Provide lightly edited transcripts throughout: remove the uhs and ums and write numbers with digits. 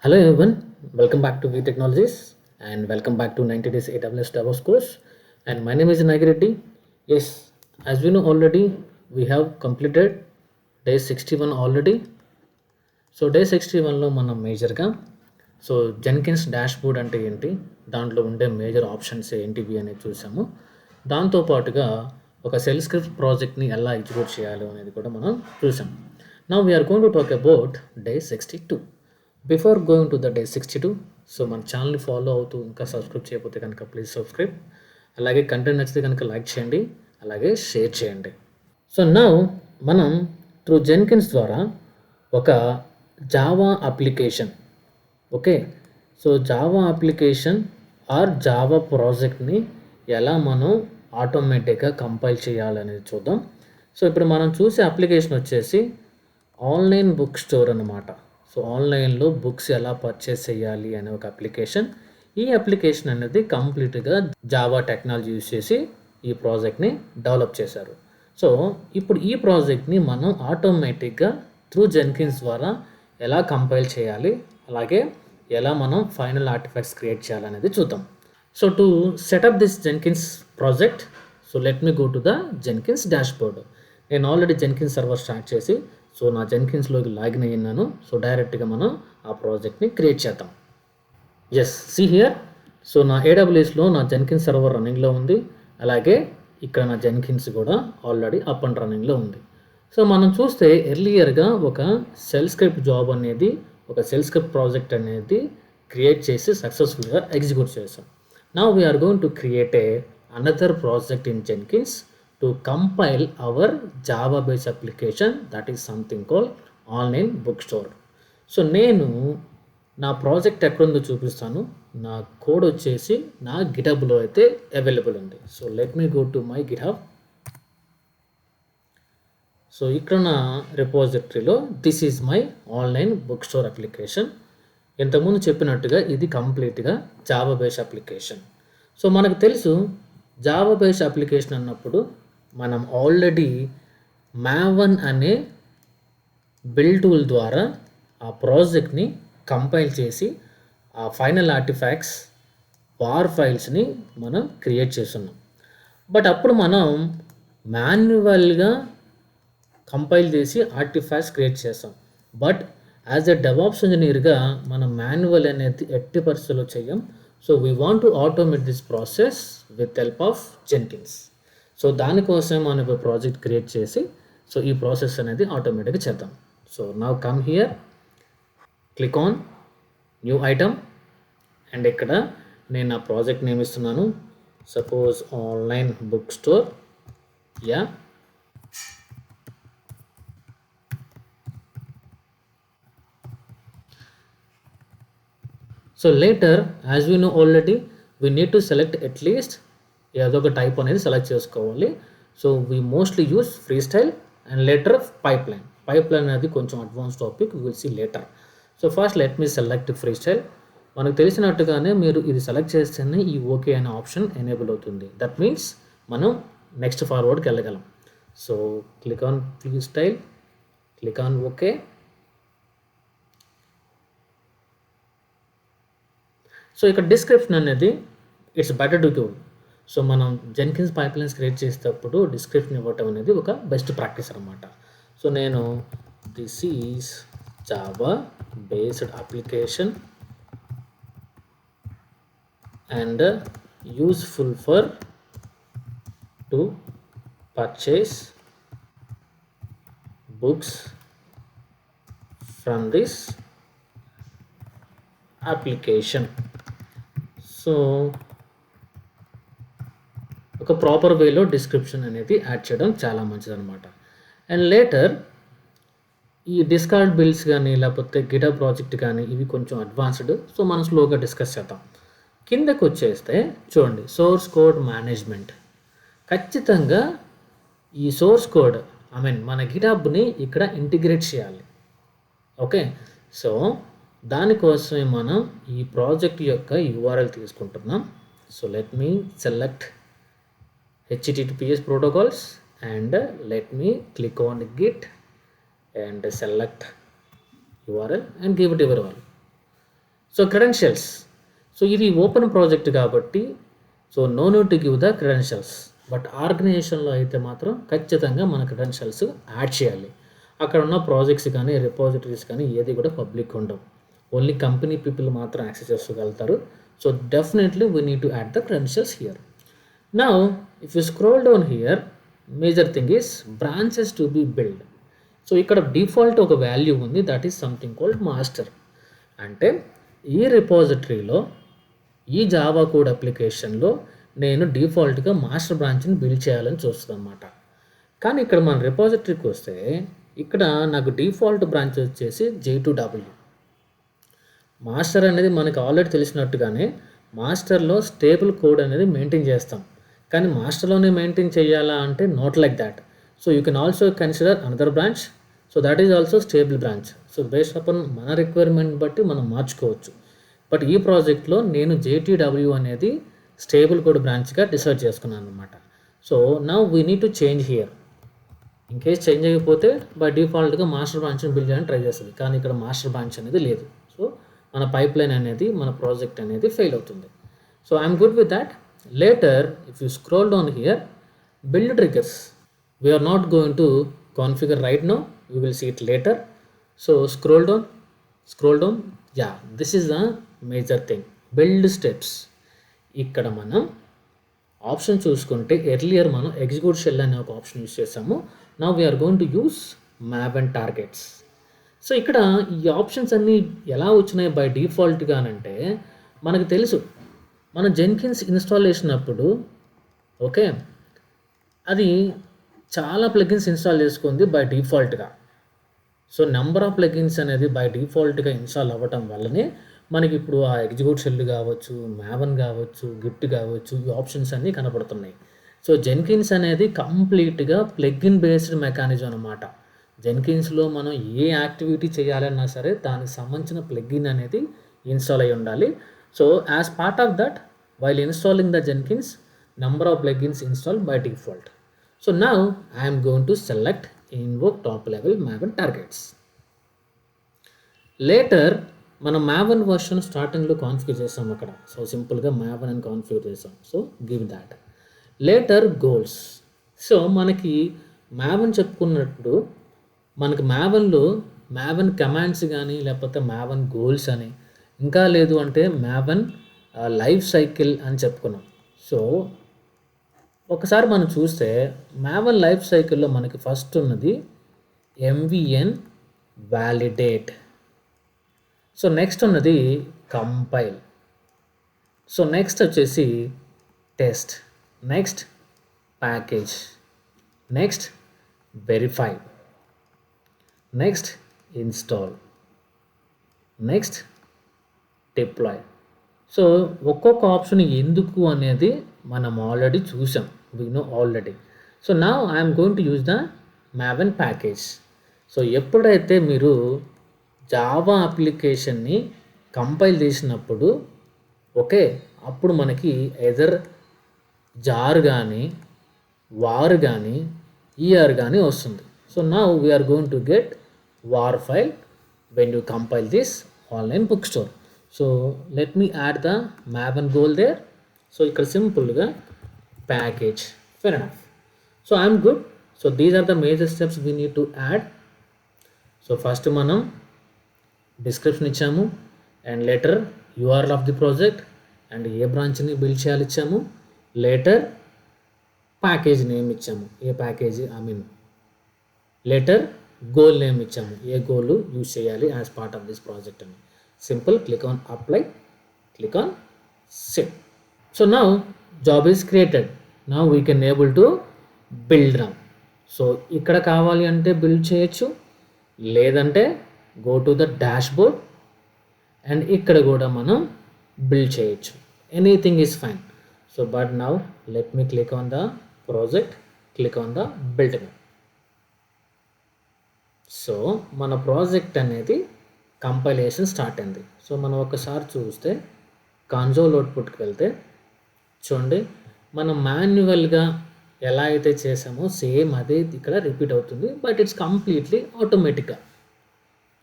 Hello everyone, welcome back to V Technologies and welcome back to 90 Days AWS DevOps course. And my name is Nagireddy. Yes, as we know already, we have completed day 61 already. So day 61లో మనం మేజర్గా Jenkins dashboard అంటే ఏంటి, దాంట్లో ఉండే major options ఏంటివి అనేది చూసాము. దాంతోపాటుగా ఒక సెల్ స్క్రిప్ట్ ప్రాజెక్ట్ని ఎలా ఎగ్జిక్యూట్ చేయాలో అనేది కూడా మనం చూసాం. Now we are going to talk about day 62. Before going to the day 62, so మన ఛానల్ని ఫాలో అవుతూ ఇంకా సబ్స్క్రైబ్ చేయకపోతే కనుక ప్లీజ్ సబ్స్క్రైబ్. అలాగే కంటెంట్ నచ్చితే కనుక లైక్ చేయండి, అలాగే షేర్ చేయండి. సో నౌ మనం త్రూ జెన్కిన్స్ ద్వారా ఒక Java application, okay, so Java application or Java ప్రాజెక్ట్ని ఎలా మనం ఆటోమేటిక్గా కంపైల్ చేయాలనేది చూద్దాం. సో ఇప్పుడు మనం చూసే అప్లికేషన్ వచ్చేసి ఆన్లైన్ బుక్ స్టోర్ అన్నమాట. సో ఆన్లైన్లో బుక్స్ ఎలా పర్చేస్ చేయాలి అనే ఒక అప్లికేషన్. ఈ అప్లికేషన్ అనేది కంప్లీట్గా జావా టెక్నాలజీ యూజ్ చేసి ఈ ప్రాజెక్ట్ని డెవలప్ చేశారు. సో ఇప్పుడు ఈ ప్రాజెక్ట్ని మనం ఆటోమేటిక్గా త్రూ జెన్కిన్స్ ద్వారా ఎలా కంపైల్ చేయాలి, అలాగే ఎలా మనం ఫైనల్ ఆర్టిఫాక్ట్స్ క్రియేట్ చేయాలనేది చూద్దాం. So to set up this Jenkins project, so let me go to the Jenkins dashboard. నేను ఆల్రెడీ జెన్కిన్స్ సర్వర్ స్టార్ట్ చేసి సో నా జెన్కిన్స్లోకి లాగిన్ అయ్యాను. సో డైరెక్ట్గా మనం ఆ ప్రాజెక్ట్ని క్రియేట్ చేద్దాం. Yes, see here. సో నా ఏడబ్ల్యూఎస్లో నా జెన్కిన్స్ సర్వర్ రన్నింగ్లో ఉంది, అలాగే ఇక్కడ నా జెన్కిన్స్ కూడా ఆల్రెడీ అప్ అండ్ రన్నింగ్లో ఉంది. సో మనం చూస్తే ఎర్లియర్గా ఒక సెల్ స్క్రిప్ట్ జాబ్ అనేది, ఒక సెల్ స్క్రిప్ట్ ప్రాజెక్ట్ అనేది క్రియేట్ చేసి సక్సెస్ఫుల్గా ఎగ్జిక్యూట్ చేసాం. Now we are going to create another project in Jenkins to compile our Java based application, that is something call online book store. So నేను నా project ఎక్కడుందో చూపిస్తాను. నా కోడ్ వచ్చేసి నా గిటబ్లో అయితే అవైలబుల్ ఉంది. So let me go to my GitHub. So ఇక్కడ నా రిపోజిటరీలో this is my online book store application. ఇంతకుముందు చెప్పినట్టుగా ఇది కంప్లీట్గా జావా బేస్డ్ అప్లికేషన్. సో మనకు తెలుసు జావా బేస్డ్ అప్లికేషన్ అన్నప్పుడు మనం ఆల్రెడీ మావన్ అనే బిల్డ్ టూల్ ద్వారా ఆ ప్రాజెక్ట్ని కంపైల్ చేసి ఆ ఫైనల్ ఆర్టిఫాక్ట్స్ వార్ ఫైల్స్ని మనం క్రియేట్ చేస్తున్నాం. బట్ అప్పుడు మనం మాన్యువల్గా కంపైల్ చేసి ఆర్టిఫాక్ట్స్ క్రియేట్ చేస్తాం. బట్ యాజ్ ఎ డెవాప్స్ ఇంజనీర్గా మనం మాన్యువల్ అనేది ఎట్టి పరిస్థితుల్లో చేయం. So we want to automate this process with help of Jenkins. So దానికోసం మనం ఒక ప్రాజెక్ట్ క్రియేట్ చేసి సో ఈ ప్రాసెస్ అనేది ఆటోమేటిక్గా చేద్దాం. So now come here, click on new item, and ఇక్కడ నేను నా ప్రాజెక్ట్ నేమ్ ఇస్తున్నాను. Suppose online book store. Yeah, so later as we know already we need to select at least ఏదో ఒక టైప్ అనేది సెలెక్ట్ చేసుకోవాలి. So we mostly use free style and later pipeline. Pipeline అనేది కొంచెం advance topic, we will see later. So first let me select free style. మనకు తెలిసినట్టుగానే మీరు ఇది సెలెక్ట్ చేస్తేనే ఈ ఓకే అనే ఆప్షన్ ఎనేబుల్ అవుతుంది. దట్ మీన్స్ మనం నెక్స్ట్ ఫార్వర్డ్కి వెళ్ళగలం. So click on free style, click on okay. So ఇక్కడ డిస్క్రిప్షన్ అనేది it's better to give. So మనం జెన్కిన్స్ పైప్లైన్స్ క్రియేట్ చేసేటప్పుడు డిస్క్రిప్షన్ ఇవ్వటం అనేది ఒక బెస్ట్ ప్రాక్టీస్ అనమాట. సో నేను this is Java based application and useful for to purchase books from this application. So ఒక ప్రాపర్ వేలో డిస్క్రిప్షన్ అనేది యాడ్ చేయడం చాలా మంచిది అనమాట. అండ్ లేటర్ ఈ డిస్కార్డ్ బిల్డ్స్ కానీ లేకపోతే గిటబ్ ప్రాజెక్ట్ కానీ ఇవి కొంచెం అడ్వాన్స్డ్. సో మనం స్లోగా డిస్కస్ చేద్దాం. కిందకు వచ్చేస్తే చూడండి, సోర్స్ కోడ్ మేనేజ్మెంట్. ఖచ్చితంగా ఈ సోర్స్ కోడ్ మన గిటబ్ని ఇక్కడ ఇంటిగ్రేట్ చేయాలి. ఓకే, సో దానికోసమే మనం ఈ ప్రాజెక్ట్ యొక్క యూఆర్ఎల్ తీసుకుంటున్నాం. So let me select HTTPS protocols and let me click on git and select URL and give it everyone. So credentials, so ఇది ఓపెన్ ప్రాజెక్ట్ కాబట్టి so no need to give the credentials. But ఆర్గనైజేషన్లో అయితే మాత్రం ఖచ్చితంగా మన credentials add చేయాలి. అక్కడ ఉన్న ప్రాజెక్ట్స్ కానీ రిపాజిటరీస్ కానీ ఏది కూడా పబ్లిక్ ఉండవు, ఓన్లీ కంపెనీ పీపుల్ మాత్రం యాక్సెస్ చేసుకోగలుగుతారు. So definitely we need to add the credentials here. Now if you scroll down here, major thing is branches to be build. So ఇక్కడ డిఫాల్ట్ ఒక value ఉంది, that is something called master. అంటే ఈ రిపాజిటరీలో ఈ Java code అప్లికేషన్లో నేను డిఫాల్ట్గా master బ్రాంచ్ని build చేయాలని చూస్తుంది అనమాట. కానీ ఇక్కడ మన రిపాజిటరీకి వస్తే ఇక్కడ నాకు డిఫాల్ట్ బ్రాంచ్ వచ్చేసి J2W. మాస్టర్ అనేది మనకి ఆల్రెడీ తెలిసినట్టుగానే మాస్టర్లో స్టేబుల్ కోడ్ అనేది మెయింటైన్ చేస్తాం, కానీ మాస్టర్లోనే మెయింటైన్ చేయాలా అంటే not like that. So you can also consider another branch, so that is also stable branch. So based upon మన రిక్వైర్మెంట్ బట్టి మనం మార్చుకోవచ్చు. బట్ ఈ ప్రాజెక్ట్లో నేను J2W అనేది స్టేబుల్ కోడ్ బ్రాంచ్గా డిసైడ్ చేసుకున్నాను అనమాట. So now we need to change here. In case change అయిపోతే బై డిఫాల్ట్గా మాస్టర్ బ్రాంచ్ని బిల్డ్ చేయడానికి ట్రై చేస్తుంది, కానీ ఇక్కడ మాస్టర్ బ్రాంచ్ అనేది లేదు. సో మన పైప్ లైన్ అనేది, మన ప్రాజెక్ట్ అనేది ఫెయిల్ అవుతుంది. So I'm good with that. Later if you scroll down here, build triggers we are not going to configure right now, we will see it later. So scroll down, yeah, this is the major thing, build steps. ఇక్కడ మనం option చూసుకుంటే earlier మనం execute shell అనే ఒక option use చేసాము. Now we are going to use map and targets. So ఇక్కడ ఈ options అన్నీ ఎలా వచ్చినాయి బై డిఫాల్ట్గానంటే, మనకు తెలుసు మన జెన్కిన్స్ ఇన్స్టాల్ చేసినప్పుడు ఓకే, అది చాలా ప్లగిన్స్ ఇన్స్టాల్ చేసుకుంది బై డిఫాల్ట్గా. సో నెంబర్ ఆఫ్ ప్లగిన్స్ అనేది బై డిఫాల్ట్గా ఇన్స్టాల్ అవ్వటం వల్లనే మనకి ఇప్పుడు ఆ ఎగ్జిక్యూట్ షెల్ కావచ్చు, మ్యావన్ కావచ్చు, గిట్ కావచ్చు, ఈ ఆప్షన్స్ అన్నీ కనపడుతున్నాయి. సో జెన్కిన్స్ అనేది కంప్లీట్గా ప్లగిన్ బేస్డ్ మెకానిజం అనమాట. జెన్కిన్స్లో మనం ఏ యాక్టివిటీ చేయాలన్నా సరే దానికి సంబంధించిన ప్లగిన్ అనేది ఇన్స్టాల్ అయి ఉండాలి. So as part of that, while installing the Jenkins, number of plugins install by default. So now I am going to select invoke top level maven targets. Later మనం maven version స్టార్టింగ్లో configure చేసాం అక్కడ. So సింపుల్గా maven అని configure చేసాం. So give that. Later goals. So మనకి maven చెప్పుకున్నప్పుడు మనకి mavenలో maven commands కానీ లేకపోతే maven గోల్స్ అని, ఇంకా లేదు అంటే maven లైఫ్ సైకిల్ అని చెప్పుకున్నాం. సో ఒకసారి మనం చూస్తే maven లైఫ్ సైకిల్లో మనకి ఫస్ట్ ఉన్నది MVN వ్యాలిడేట్. సో నెక్స్ట్ ఉన్నది కంపైల్. సో నెక్స్ట్ వచ్చేసి test, next package, next verify, next install, next deploy. So ఒక్కొక్క ఆప్షన్ ఎందుకు అనేది మనం ఆల్రెడీ చూసాం, we know already. So now I'm going to use the maven package. So ఎప్పుడైతే మీరు Java అప్లికేషన్ని కంపైల్ చేసినప్పుడు ఓకే, అప్పుడు మనకి ఎదర్ జార్ కానీ వార్ కానీ ఈఆర్ కానీ వస్తుంది. So now we are going to get war file when you compile this online book store. So let me add the maven goal there. So ఇక్కడ సింపుల్గా package, fair enough. So I'm good. So these are the major steps we need to add. So first మనం description ఇచ్చాము, and later URL of the project and ఏ బ్రాంచ్ని build చేయాలి ఇచ్చాము. Later package name ఇచ్చాము, ఏ ప్యాకేజ్ లేటర్ గోల్ నేమ్ ఇచ్చాము, ఏ గోల్ యూజ్ చేయాలి as part of this project అని. Simple, click on apply, click on save. So now job is created. Now we can able to build now. So ఇక్కడ కావాలి అంటే build చేయొచ్చు, లేదంటే go to the dash board and ఇక్కడ కూడా మనం build చేయొచ్చు. Anything is fine. So but now let me click on the project, click on the build now. So మన ప్రాజెక్ట్ అనేది కంపైలేషన్ స్టార్ట్ అయింది. సో మనం ఒకసారి చూస్తే కన్సోల్ అవుట్పుట్కి వెళ్తే చూడండి, మనం మాన్యువల్గా ఎలా అయితే చేసామో సేమ్ అదే ఇక్కడ రిపీట్ అవుతుంది, బట్ ఇట్స్ కంప్లీట్లీ ఆటోమేటిక్గా.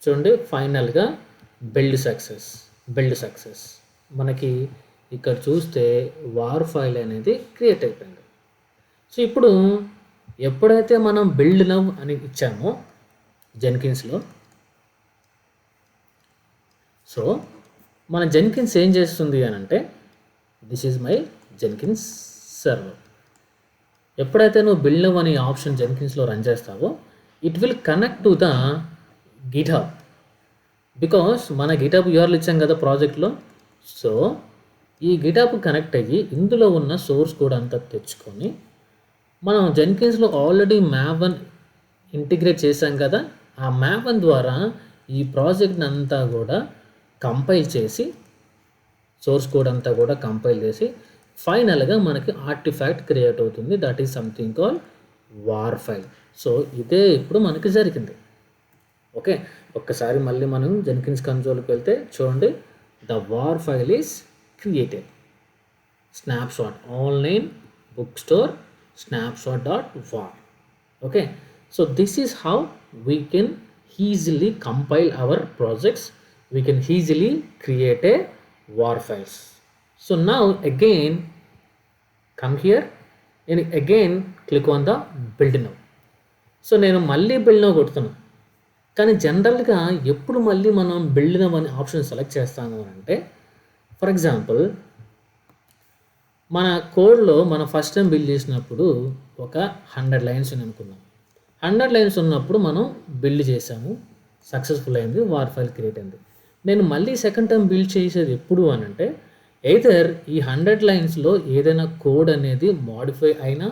చూడండి, ఫైనల్గా బిల్డ్ సక్సెస్. Build success. మనకి ఇక్కడ చూస్తే వార్ ఫైల్ అనేది క్రియేట్ అయిపోయింది. సో ఇప్పుడు ఎప్పుడైతే మనం బిల్డ్ నవ్ అని ఇచ్చామో జెన్కిన్స్లో, సో మన జెన్కిన్స్ ఏం చేస్తుంది అని అంటే, this is my Jenkins server. ఎప్పుడైతే నువ్వు బిల్డ్ నవ్ అనే ఆప్షన్ జెన్కిన్స్లో రన్ చేస్తావో, it will connect to the GitHub. Because మన గిట్హబ్ యూఆర్ఎల్ ఇచ్చాం కదా ప్రాజెక్ట్లో. సో ఈ గిట్హబ్ కనెక్ట్ అయ్యి ఇందులో ఉన్న సోర్స్ కోడ్ అంతా తెచ్చుకొని, మనం జెన్కిన్స్లో ఆల్రెడీ మ్యాప్1 ఇంటిగ్రేట్ చేసాం కదా, ఆ మ్యాప్1 ద్వారా ఈ ప్రాజెక్ట్ని అంతా కూడా కంపైల్ చేసి, సోర్స్ కోడ్ అంతా కూడా కంపైల్ చేసి ఫైనల్గా మనకి ఆర్టిఫాక్ట్ క్రియేట్ అవుతుంది. That is something call war file. So ఇదే ఇప్పుడు మనకి జరిగింది. ఓకే, ఒక్కసారి మళ్ళీ మనం జెన్కిన్స్ కన్సోల్కి వెళ్తే చూడండి, the war file is created. Snapshot online book store snapshot.var. Okay, so this is how we can easily compile our projects. We can easily create a war files. So now again come here and again click on the build now. So నేను మళ్ళీ build now కొడుతున్నాను, కానీ జనరల్గా ఎప్పుడు మళ్ళీ మనం build now అనే option select చేస్తాము అంటే, ఫర్ ఎగ్జాంపుల్ మన కోడ్లో మనం ఫస్ట్ టైం బిల్డ్ చేసినప్పుడు ఒక 100 లైన్స్ అని అనుకున్నాం. 100 లైన్స్ ఉన్నప్పుడు మనం బిల్డ్ చేసాము, సక్సెస్ఫుల్ అయింది, వార్ ఫైల్ క్రియేట్ అయింది. నేను మళ్ళీ సెకండ్ టైం బిల్డ్ చేసేది ఎప్పుడు అని అంటే, ఎయిదర్ ఈ 100 లైన్స్లో ఏదైనా కోడ్ అనేది మోడిఫై అయినా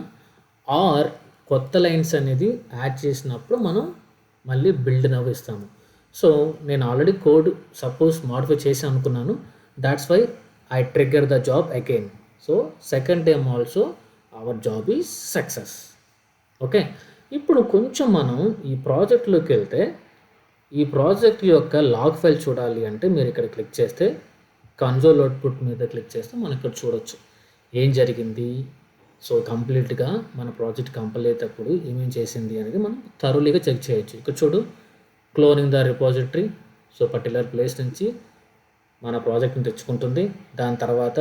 ఆర్ కొత్త లైన్స్ అనేది యాడ్ చేసినప్పుడు మనం మళ్ళీ బిల్డ్ నవ్ ఇస్తాము. సో నేను ఆల్రెడీ కోడ్ సపోజ్ మోడిఫై చేసి అనుకున్నాను, that's why I trigger the job again. So second time also our job is success. Okay, ఇప్పుడు కొంచెం మనం ఈ ప్రాజెక్ట్లోకి వెళ్తే, ఈ ప్రాజెక్ట్ యొక్క లాగ్ ఫైల్ చూడాలి అంటే మీరు ఇక్కడ క్లిక్ చేస్తే, కన్సోల్ అవుట్పుట్ మీద క్లిక్ చేస్తే మనం ఇక్కడ చూడొచ్చు ఏం జరిగింది. సో కంప్లీట్గా మన ప్రాజెక్ట్ కంప్లీట్ అయ్యేటప్పుడు ఏమేం చేసింది అనేది మనం థరోలీగా చెక్ చేయొచ్చు. ఇక్కడ చూడు, cloning the repository. So particular place నుంచి మన ప్రాజెక్ట్ని తెచ్చుకుంటుంది. దాని తర్వాత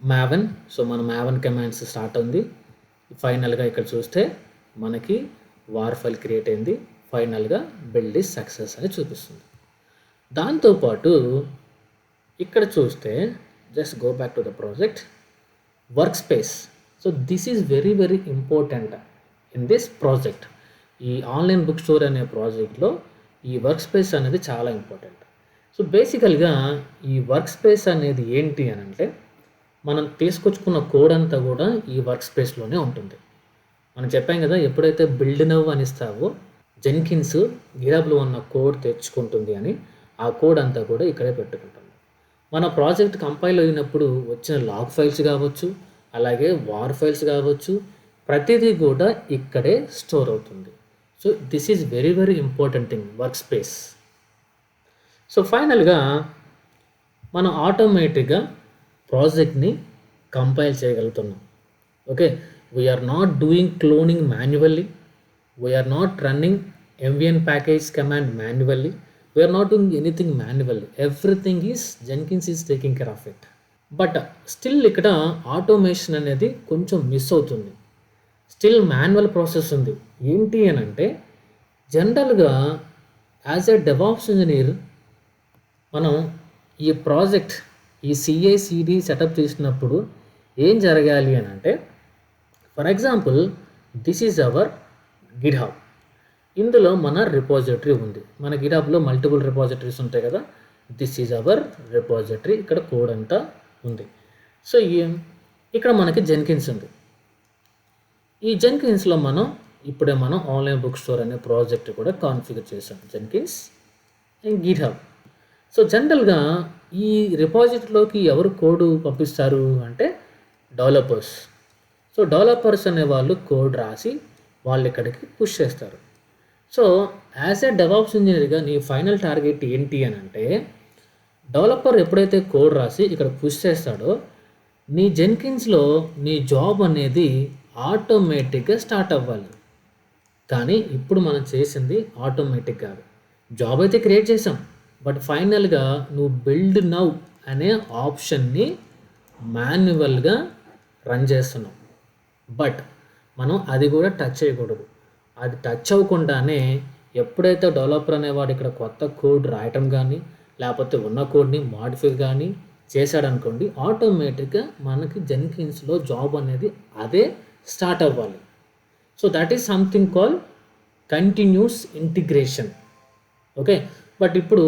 మ్యావన్, సో మన మ్యావన్ కమాండ్స్ స్టార్ట్ ఉంది. ఫైనల్గా ఇక్కడ చూస్తే మనకి వార్ ఫైల్ క్రియేట్ అయింది. ఫైనల్గా బిల్డ్ ఈజ్ సక్సెస్ అని చూపిస్తుంది. దాంతోపాటు ఇక్కడ చూస్తే just go back to the project, work space. So this is very very important in this project. ఈ ఆన్లైన్ బుక్ స్టోర్ అనే ప్రాజెక్ట్లో ఈ వర్క్ స్పేస్ అనేది చాలా ఇంపార్టెంట్. సో బేసికల్గా ఈ వర్క్ స్పేస్ అనేది ఏంటి అని అంటే, మనం తీసుకొచ్చుకున్న కోడ్ అంతా కూడా ఈ వర్క్ స్పేస్లోనే ఉంటుంది. మనం చెప్పాం కదా, ఎప్పుడైతే బిల్డ్ నవ్ అని ఇస్తావో జెన్కిన్స్ గిటబ్లో ఉన్న కోడ్ తెచ్చుకుంటుంది అని, ఆ కోడ్ అంతా కూడా ఇక్కడే పెట్టుకుంటుంది. మన ప్రాజెక్ట్ కంపైల్ అయినప్పుడు వచ్చిన లాగ్ ఫైల్స్ కావచ్చు, అలాగే వార్ ఫైల్స్ కావచ్చు, ప్రతిదీ కూడా ఇక్కడే స్టోర్ అవుతుంది. So this is very very important thing, workspace. So ఫైనల్గా మనం ఆటోమేటిక్గా ప్రాజెక్ట్ని కంపైల్ చేయగలుగుతున్నాం. Okay, we're not doing cloning manually, we're not running MVN package command manually, we're not doing anything manually. Everything is Jenkins is taking care of it. But still ఇక్కడ automation అనేది కొంచెం miss అవుతుంది. Still manual process ఉంది. ఏంటి అని అంటే, జనరల్గా as a DevOps engineer మనం ఈ ప్రాజెక్ట్ ఈ CI/CD సెటప్ చేసినప్పుడు ఏం జరగాలి అని అంటే, for example this is our GitHub. ఇందులో మన రిపాజిటరీ ఉంది. మన గిట్హబ్లో మల్టిపుల్ రిపాజిటరీస్ ఉంటాయి కదా, దిస్ ఈజ్ అవర్ రిపాజిటరీ. ఇక్కడ కోడ్ అంతా ఉంది. సో ఇక్కడ మనకి జెన్కిన్స్ ఉంది. ఈ జెన్కిన్స్లో ఇప్పుడే మనం ఆన్లైన్ బుక్ స్టోర్ అనే ప్రాజెక్ట్ కూడా కాన్ఫిగర్ చేసాం, జెన్కిన్స్ అండ్ గిట్హబ్. సో జనరల్గా ఈ రిపాజిటరీలోకి ఎవరు కోడ్ పంపిస్తారు అంటే డెవలపర్స్. సో డెవలపర్స్ అనే వాళ్ళు కోడ్ రాసి వాళ్ళు ఇక్కడికి పుష్ చేస్తారు. సో యాజ్ ఎ డెవాప్స్ ఇంజనీర్గా నీ ఫైనల్ టార్గెట్ ఏంటి అని అంటే, డెవలపర్ ఎప్పుడైతే కోడ్ రాసి ఇక్కడ పుష్ చేస్తాడో, నీ జెన్కిన్స్లో నీ జాబ్ అనేది ఆటోమేటిక్గా స్టార్ట్ అవ్వాలి. కానీ ఇప్పుడు మనం చేసింది ఆటోమేటిక్ కాదు. జాబ్ అయితే క్రియేట్ చేసాం, బట్ ఫైనల్గా నువ్వు బిల్డ్ నౌ అనే ఆప్షన్ని మాన్యువల్గా రన్ చేస్తున్నావు. బట్ మనం అది కూడా టచ్ చేయకూడదు. అది టచ్ అవ్వకుండానే ఎప్పుడైతే డెవలపర్ అనేవాడు ఇక్కడ కొత్త కోడ్ రాయటం కానీ లేకపోతే ఉన్న కోడ్ని మాడిఫై కానీ చేశాడనుకోండి, ఆటోమేటిక్గా మనకి జెన్కిన్స్లో జాబ్ అనేది అదే స్టార్ట్ అవ్వాలి. So that is something call continuous integration. Okay, but ఇప్పుడు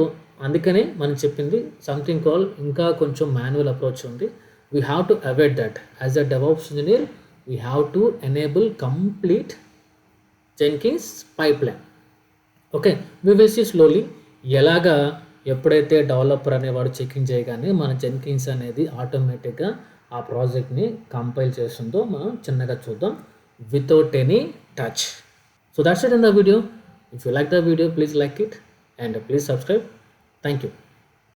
అందుకనే మనం చెప్పింది సంథింగ్ కాల్ ఇంకా కొంచెం మాన్యువల్ అప్రోచ్ ఉంది. We have to avoid that. As a DevOps engineer we have to enable complete Jenkins pipeline. Okay, we will see slowly ఎలాగా ఎప్పుడైతే developer అనేవాడు చెకింగ్ చేయగానే మన జెన్కిన్స్ అనేది ఆటోమేటిక్గా ఆ ప్రాజెక్ట్ని కంపైల్ చేస్తుందో మనం చిన్నగా చూద్దాం without any touch. So that's it in the video. If you like the video, please like it and please subscribe. Thank you.